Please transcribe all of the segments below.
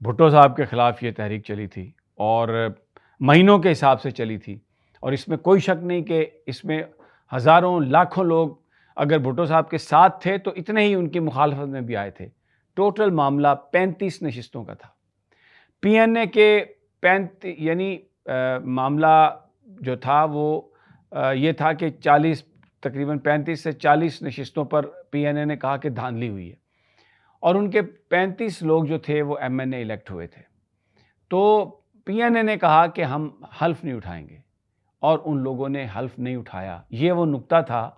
بھٹو صاحب کے خلاف یہ تحریک چلی تھی اور مہینوں کے حساب سے چلی تھی، اور اس میں کوئی شک نہیں کہ اس میں ہزاروں لاکھوں لوگ اگر بھٹو صاحب کے ساتھ تھے تو اتنے ہی ان کی مخالفت میں بھی آئے تھے۔ ٹوٹل معاملہ 35 نشستوں کا تھا۔ پی این اے کے یعنی معاملہ جو تھا وہ یہ تھا کہ تقریباً 35 سے 40 نشستوں پر پی این اے نے کہا کہ دھاندلی ہوئی ہے، اور ان کے 35 لوگ جو تھے وہ ایم این اے الیکٹ ہوئے تھے۔ تو پی این اے نے کہا کہ ہم حلف نہیں اٹھائیں گے، اور ان لوگوں نے حلف نہیں اٹھایا۔ یہ وہ نقطہ تھا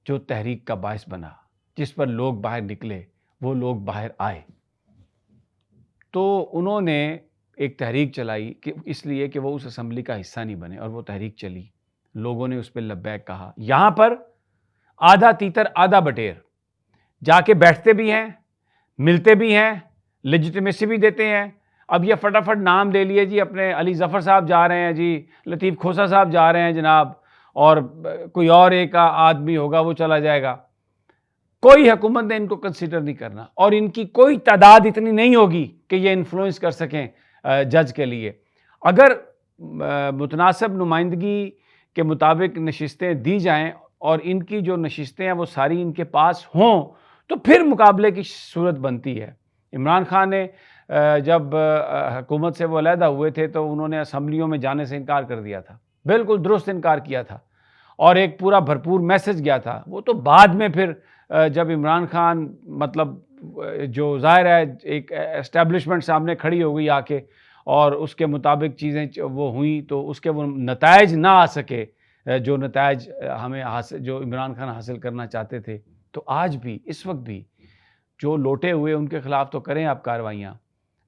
جو تحریک کا باعث بنا، جس پر لوگ باہر نکلے، وہ لوگ باہر آئے۔ تو انہوں نے ایک تحریک چلائی کہ اس لیے کہ وہ اس اسمبلی کا حصہ نہیں بنے، اور وہ تحریک چلی، لوگوں نے اس پہ لبیک کہا۔ یہاں پر آدھا تیتر آدھا بٹیر، جا کے بیٹھتے بھی ہیں، ملتے بھی ہیں، لیجیٹمیسی بھی دیتے ہیں۔ اب یہ فٹافٹ نام لے لیے جی، اپنے علی ظفر صاحب جا رہے ہیں جی، لطیف کھوسہ صاحب جا رہے ہیں جناب، اور کوئی اور ایک آدمی ہوگا وہ چلا جائے گا۔ کوئی حکومت نے ان کو کنسیڈر نہیں کرنا، اور ان کی کوئی تعداد اتنی نہیں ہوگی کہ یہ انفلوئنس کر سکیں جج کے لیے۔ اگر متناسب نمائندگی کے مطابق نشستیں دی جائیں اور ان کی جو نشستیں ہیں وہ ساری ان کے پاس ہوں تو پھر مقابلے کی صورت بنتی ہے۔ عمران خان نے جب حکومت سے وہ علیحدہ ہوئے تھے تو انہوں نے اسمبلیوں میں جانے سے انکار کر دیا تھا، بالکل درست انکار کیا تھا، اور ایک پورا بھرپور میسج گیا تھا۔ وہ تو بعد میں پھر جب عمران خان مطلب جو ظاہر ہے ایک اسٹیبلشمنٹ سامنے کھڑی ہو گئی آ کے، اور اس کے مطابق چیزیں وہ ہوئیں تو اس کے وہ نتائج نہ آ سکے جو نتائج ہمیں حاصل، جو عمران خان حاصل کرنا چاہتے تھے۔ تو آج بھی اس وقت بھی جو لوٹے ہوئے ان کے خلاف تو کریں آپ کارروائیاں،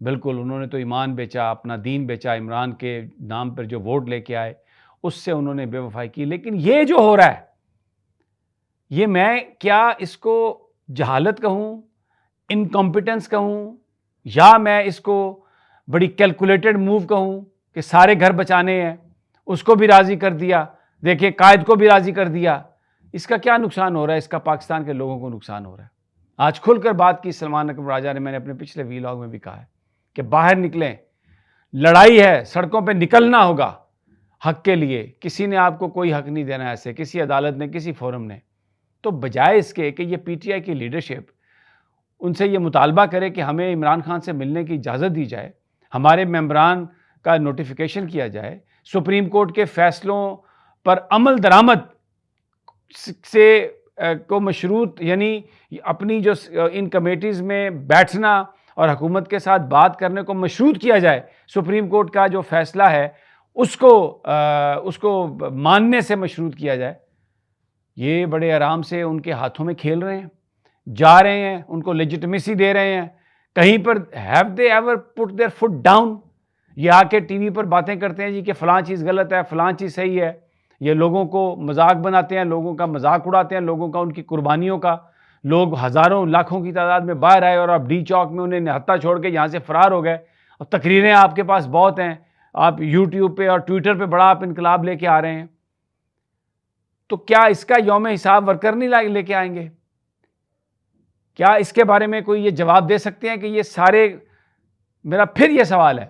بالکل انہوں نے تو ایمان بیچا، اپنا دین بیچا، عمران کے نام پر جو ووٹ لے کے آئے اس سے انہوں نے بے وفائی کی۔ لیکن یہ جو ہو رہا ہے، یہ میں کیا اس کو جہالت کہوں، انکمپیٹنس کہوں، یا میں اس کو بڑی کیلکولیٹڈ موو کہوں کہ سارے گھر بچانے ہیں، اس کو بھی راضی کر دیا، دیکھیں قائد کو بھی راضی کر دیا۔ اس کا کیا نقصان ہو رہا ہے؟ اس کا پاکستان کے لوگوں کو نقصان ہو رہا ہے۔ آج کھل کر بات کی سلمان اکرم راجہ نے، میں نے اپنے پچھلے ویلاگ میں بھی کہا ہے کہ باہر نکلیں، لڑائی ہے، سڑکوں پہ نکلنا ہوگا حق کے لیے۔ کسی نے آپ کو کوئی حق نہیں دینا ایسے، کسی عدالت نے، کسی فورم نے۔ تو بجائے اس کے کہ یہ پی ٹی آئی کی لیڈرشپ ان سے یہ مطالبہ کرے کہ ہمیں عمران خان سے ملنے کی اجازت دی جائے، ہمارے ممبران کا نوٹیفیکیشن کیا جائے، سپریم کورٹ کے فیصلوں پر عمل درآمد سے کو مشروط، یعنی اپنی جو ان کمیٹیز میں بیٹھنا اور حکومت کے ساتھ بات کرنے کو مشروط کیا جائے، سپریم کورٹ کا جو فیصلہ ہے اس کو ماننے سے مشروط کیا جائے۔ یہ بڑے آرام سے ان کے ہاتھوں میں کھیل رہے ہیں، جا رہے ہیں، ان کو لیجیٹمیسی دے رہے ہیں۔ کہیں پر have they ever put their foot down? یہ آ کے ٹی وی پر باتیں کرتے ہیں جی کہ فلاں چیز غلط ہے، فلاں چیز صحیح ہے، یہ لوگوں کو مذاق بناتے ہیں، لوگوں کا مذاق اڑاتے ہیں، لوگوں کا، ان کی قربانیوں کا۔ لوگ ہزاروں لاکھوں کی تعداد میں باہر آئے اور آپ ڈی چوک میں انہیں نہتا چھوڑ کے یہاں سے فرار ہو گئے، اور تقریریں آپ کے پاس بہت ہیں، آپ یوٹیوب پہ اور ٹویٹر پہ بڑا آپ انقلاب لے کے آ رہے ہیں۔ تو کیا اس کا یوم حساب ورکر نہیں لے کے آئیں گے؟ کیا اس کے بارے میں کوئی یہ جواب دے سکتے ہیں کہ یہ سارے، میرا پھر یہ سوال ہے،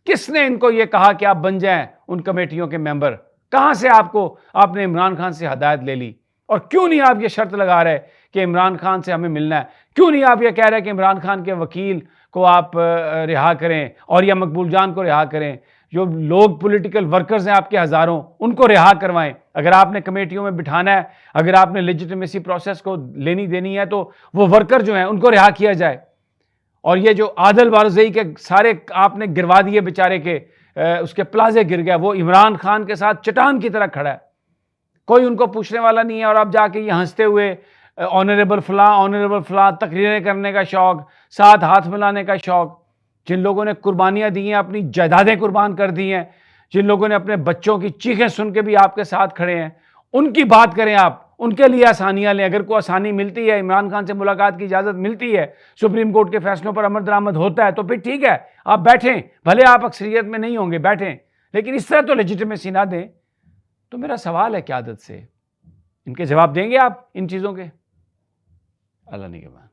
کس نے ان کو یہ کہا کہ آپ بن جائیں ان کمیٹیوں کے ممبر؟ کہاں سے آپ نے عمران خان سے ہدایت لے لی؟ اور کیوں نہیں آپ یہ شرط لگا رہے کہ عمران خان سے ہمیں ملنا ہے؟ کیوں نہیں آپ یہ کہہ رہے کہ عمران خان کے وکیل کو آپ رہا کریں اور یا مقبول جان کو رہا کریں؟ جو لوگ پولیٹیکل ورکرز ہیں آپ کے ہزاروں، ان کو رہا کروائیں۔ اگر آپ نے کمیٹیوں میں بٹھانا ہے، اگر آپ نے لیجیٹمیسی پروسیس کو لینی دینی ہے تو وہ ورکر جو ہیں ان کو رہا کیا جائے۔ اور یہ جو عادل بارزئی کے سارے آپ نے گروا دیے بیچارے کے، اس کے پلازے گر گیا، وہ عمران خان کے ساتھ چٹان کی طرح کھڑا ہے، کوئی ان کو پوچھنے والا نہیں ہے۔ اور آپ جا کے یہ ہنستے ہوئے آنریبل فلاں تقریریں کرنے کا شوق، ساتھ ہاتھ ملانے کا شوق، جن لوگوں نے قربانیاں دی ہیں، اپنی جائیدادیں قربان کر دی ہیں، جن لوگوں نے اپنے بچوں کی چیخیں سن کے بھی آپ کے ساتھ کھڑے ہیں، ان کی بات کریں آپ، ان کے لیے آسانیاں لیں۔ اگر کوئی آسانی ملتی ہے، عمران خان سے ملاقات کی اجازت ملتی ہے، سپریم کورٹ کے فیصلوں پر عمل درآمد ہوتا ہے تو پھر ٹھیک ہے، آپ بیٹھیں، بھلے آپ اکثریت میں نہیں ہوں گے، بیٹھیں، لیکن اس طرح تو لیجیٹمیسی نہ دیں۔ تو میرا سوال ہے قیادت سے، ان کے جواب دیں گے آپ ان چیزوں کے؟ اللہ نگہبان۔